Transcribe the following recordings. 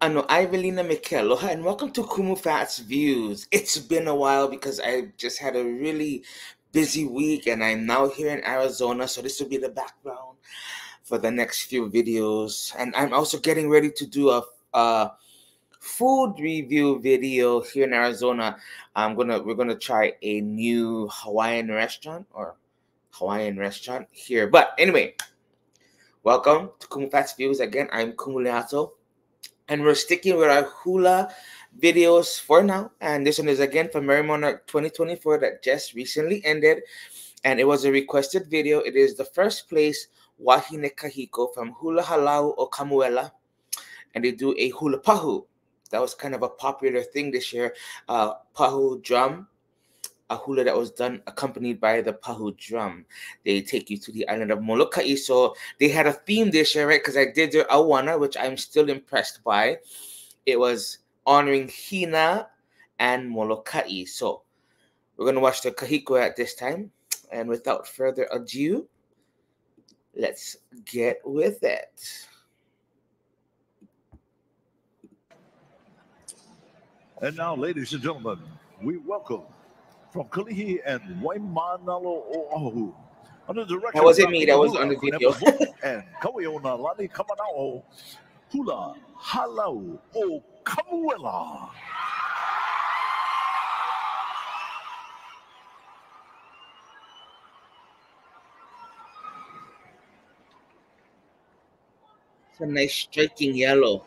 Ano Ivelina Aloha, and welcome to Kumu Fat's Views. It's been a while because I just had a really busy week and I'm now here in Arizona, so this will be the background for the next few videos. And I'm also getting ready to do a food review video here in Arizona. We're gonna try a new Hawaiian restaurant here. But anyway, welcome to Kumu Fat's Views again. I'm Kumu, and we're sticking with our hula videos for now. And this one is again from Merry Monarch 2024 that just recently ended. And it was a requested video. It is the first place Wāhine Kahiko from Hula Halau O Kamuela. And they do a hula pahu. That was kind of a popular thing this year. Pahu drum. A hula that was done accompanied by the pahu drum. They take you to the island of Molokai. So they had a theme this year, right? Because I did their awana, which I'm still impressed by. It was honoring Hina and Molokai. So we're going to watch the Kahiko at this time. And without further ado, let's get with it. And now, ladies and gentlemen, we welcome from Kalihi and Waimānalo, Oʻahu, under the direction that wasn't me, that was on the video. and Kauʻionālani Kamanaʻo, Hula Halau O Kamuela. It's a nice striking yellow.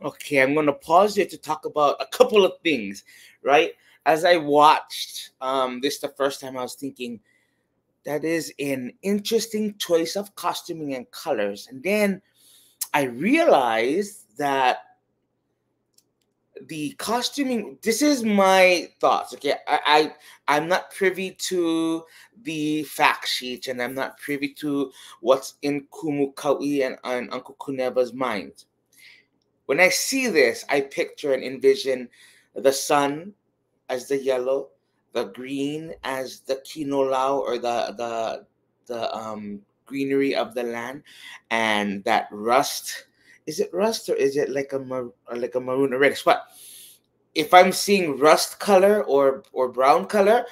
Okay, I'm going to pause here to talk about a couple of things, right? As I watched this the first time, I was thinking, that is an interesting choice of costuming and colors. And then I realized that the costuming, this is my thoughts, okay? I'm not privy to the fact sheets, and I'm not privy to what's in Kumu Kauʻi and Uncle Kunewa's mind. When I see this, I picture and envision the sun as the yellow, the green as the kinolau, or the greenery of the land, and that rust. Is it rust or is it like a maroon or reddish? But if I'm seeing rust color or brown color,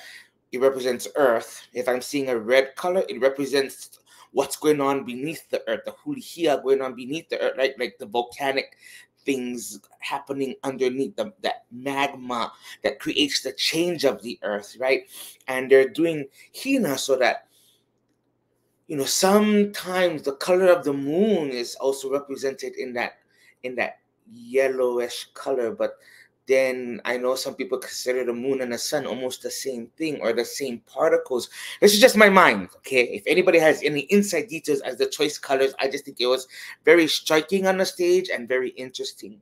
it represents earth. If I'm seeing a red color, it represents what's going on beneath the earth, the Hula Halau going on beneath the earth, right? Like the volcanic things happening underneath that magma that creates the change of the earth, right? And they're doing Hina so that, you know, sometimes the color of the moon is also represented in that yellowish color. But then I know some people consider the moon and the sun almost the same thing or the same particles. This is just my mind, okay? If anybody has any inside details as the choice colors, I just think it was very striking on the stage and very interesting.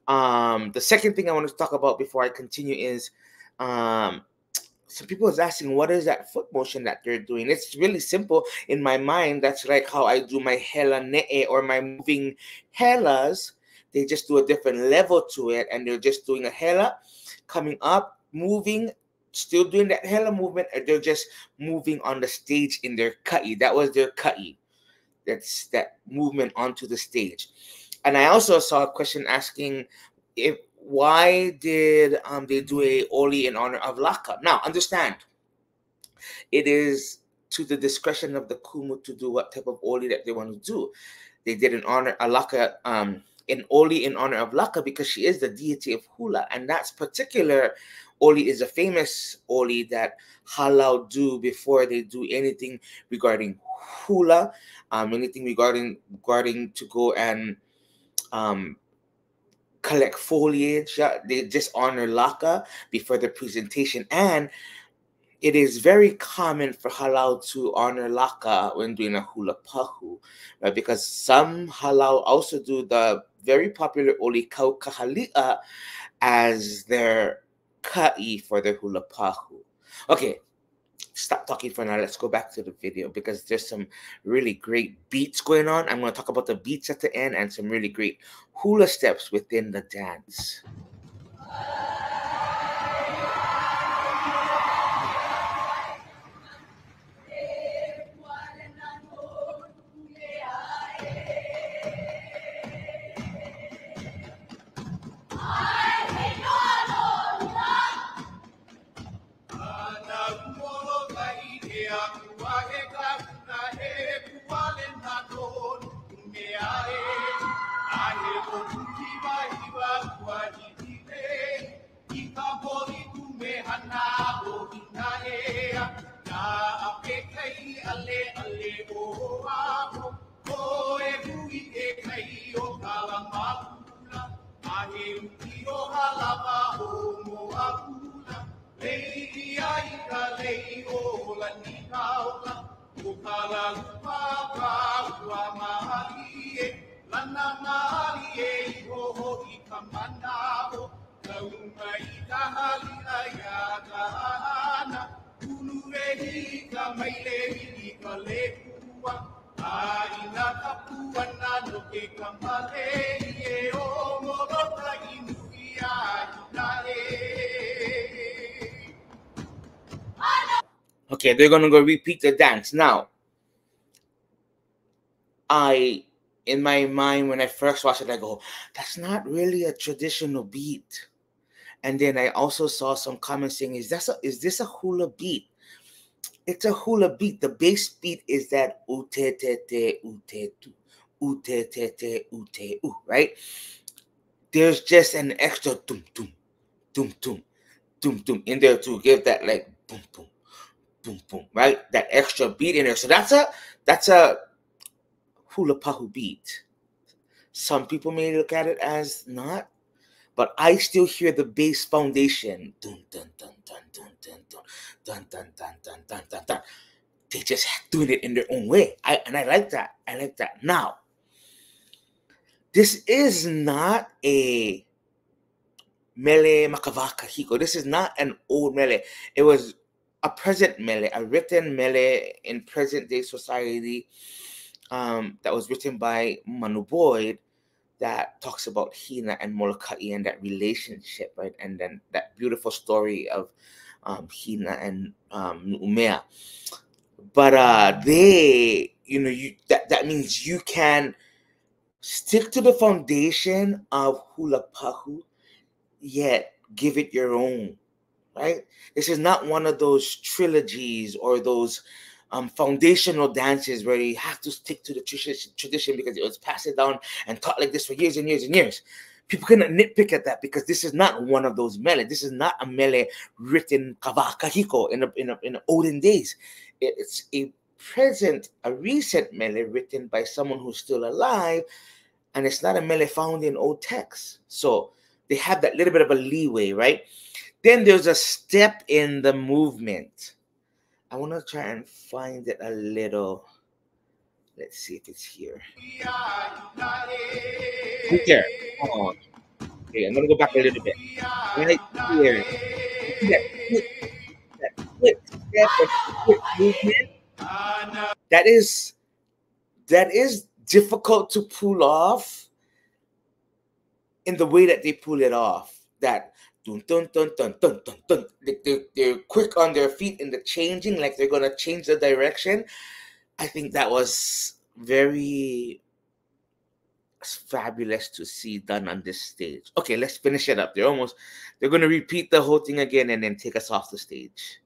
The second thing I want to talk about before I continue is some people is asking, what is that foot motion that they're doing? It's really simple. In my mind, that's like how I do my hela ne'e or my moving helas. They just do a different level to it, and they're just doing a hela, coming up, moving, still doing that hela movement, and they're just moving on the stage in their ka'i. That was their ka'i. That's that movement onto the stage. And I also saw a question asking why did they do a oli in honor of Laka? Now, understand, it is to the discretion of the Kumu to do what type of oli that they want to do. They did an honor a Laka, an oli in honor of Laka because she is the deity of hula, and that particular oli is a famous oli that Hālau do before they do anything regarding hula, anything regarding to go and collect foliage. They just honor Laka before the presentation. And it is very common for Hālau to honor Laka when doing a hula pahu, right? Because some Hālau also do the very popular oli Kauʻionālani as their ka'i for their hula pahu. Okay, stop talking for now. Let's go back to the video because there's some really great beats going on. I'm going to talk about the beats at the end and some really great hula steps within the dance. Okay, they're gonna go repeat the dance. Now, in my mind, when I first watched it, I go, that's not really a traditional beat. And then I also saw some comments saying, is this a hula beat? It's a hula beat. The bass beat is that u-te-te-te, u-te-tu, u-te-te-te, u-te-u, right? There's just an extra tum tum, tum tum, tum tum in there to give that like boom boom, boom boom, right? That extra beat in there. So that's a hula pahu beat. Some people may look at it as not, but I still hear the bass foundation. Dun dun dun dun dun dun dun dun dun dun dun dun dun dun. They just doing it in their own way. I like that. I like that. Now, this is not a mele makava kahiko. This is not an old mele. It was a present mele, a written mele in present day society that was written by Manu Boyd that talks about Hina and Moloka'i and that relationship, right? And then that beautiful story of Hina and Nu'umea. But they, that means you can stick to the foundation of hula pahu, yet give it your own, right? This is not one of those trilogies or those foundational dances where you have to stick to the tradition because it was passed down and taught like this for years and years and years. People cannot nitpick at that because this is not one of those mele. This is not a mele written Kahiko in the olden days. It's a recent mele written by someone who's still alive, and it's not a mele found in old texts. So they have that little bit of a leeway, right? Then there's a step in the movement. I want to try and find it a little. Let's see if it's here. Right there. Oh, okay, I'm gonna go back a little bit. Right here. You see that quick step or quick movement? That is difficult to pull off in the way that they pull it off. That dun dun dun dun dun dun dun. They're quick on their feet in the changing, like they're gonna change the direction. I think that was very fabulous to see done on this stage. Okay, let's finish it up. They're gonna repeat the whole thing again and then take us off the stage.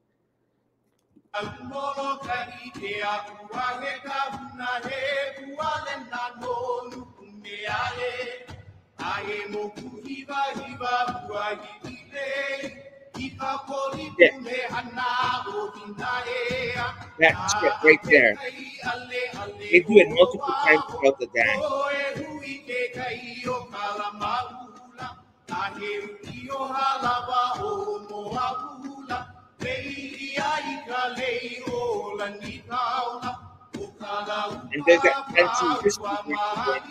Yeah. That's it right there. They do it multiple times throughout the dance. And there's that dancing history again.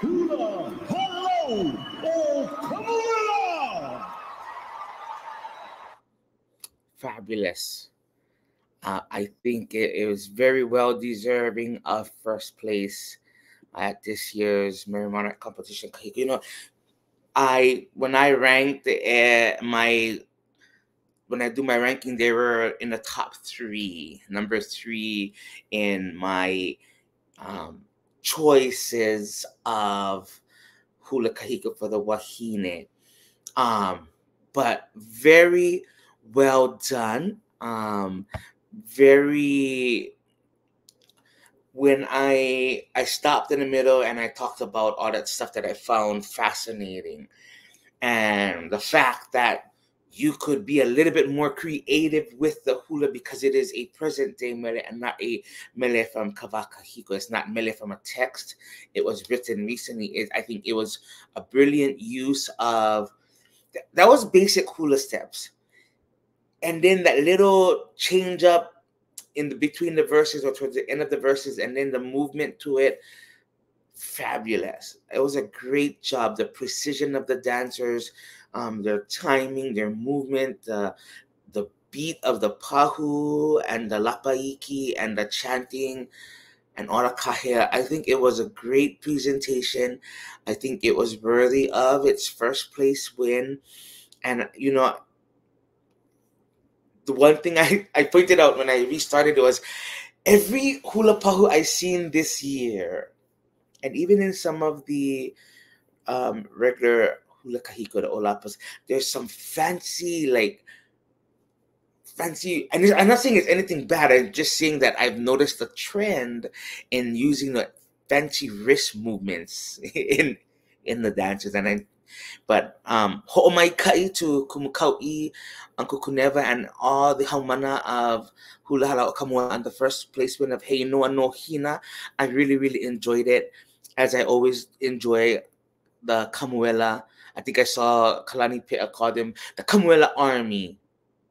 Hula Halau O Kamuela. Fabulous. I think it was very well deserving of first place at this year's Merry Monarch competition. You know, when I ranked when I do my ranking, they were in the top 3, number 3 in my choices of hula kahiko for the Wāhine. But very well done. When I stopped in the middle and I talked about all that stuff that I found fascinating, and the fact that you could be a little bit more creative with the hula because it is a present day mele and not a mele from Kahiko. It's not mele from a text. It was written recently. I think it was a brilliant use of that was basic hula steps. And then that little change up in between the verses or towards the end of the verses, and then the movement to it. fabulous. It was a great job. The precision of the dancers, their timing, their movement, the beat of the pahu and the lapaiki and the chanting and all the kahea. I think it was a great presentation. I think it was worthy of its first place win. And you know, the one thing I pointed out when I restarted was every hula pahu I seen this year, and even in some of the regular hula kahiko, the olapas, there's some fancy, and I'm not saying it's anything bad. I'm just saying that I've noticed a trend in using the fancy wrist movements in the dances, but ho'omaikai to Kumu, Uncle Kunewa, and all the haumana of Hula Halau O Kamuela and the first place win of Inoa No Hina. I really, really enjoyed it, as I always enjoy the Kamuela. I think I saw Kalani Pea call them the Kamuela Army.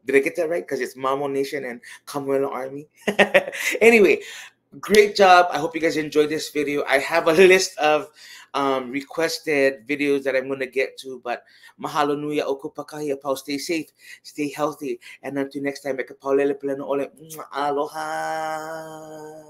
Did I get that right? Because it's Mamo Nation and Kamuela Army. Anyway, great job. I hope you guys enjoyed this video. I have a list of requested videos that I'm going to get to, but mahalo nui a oku pakahi apau. Stay safe, stay healthy, and until next time, aloha.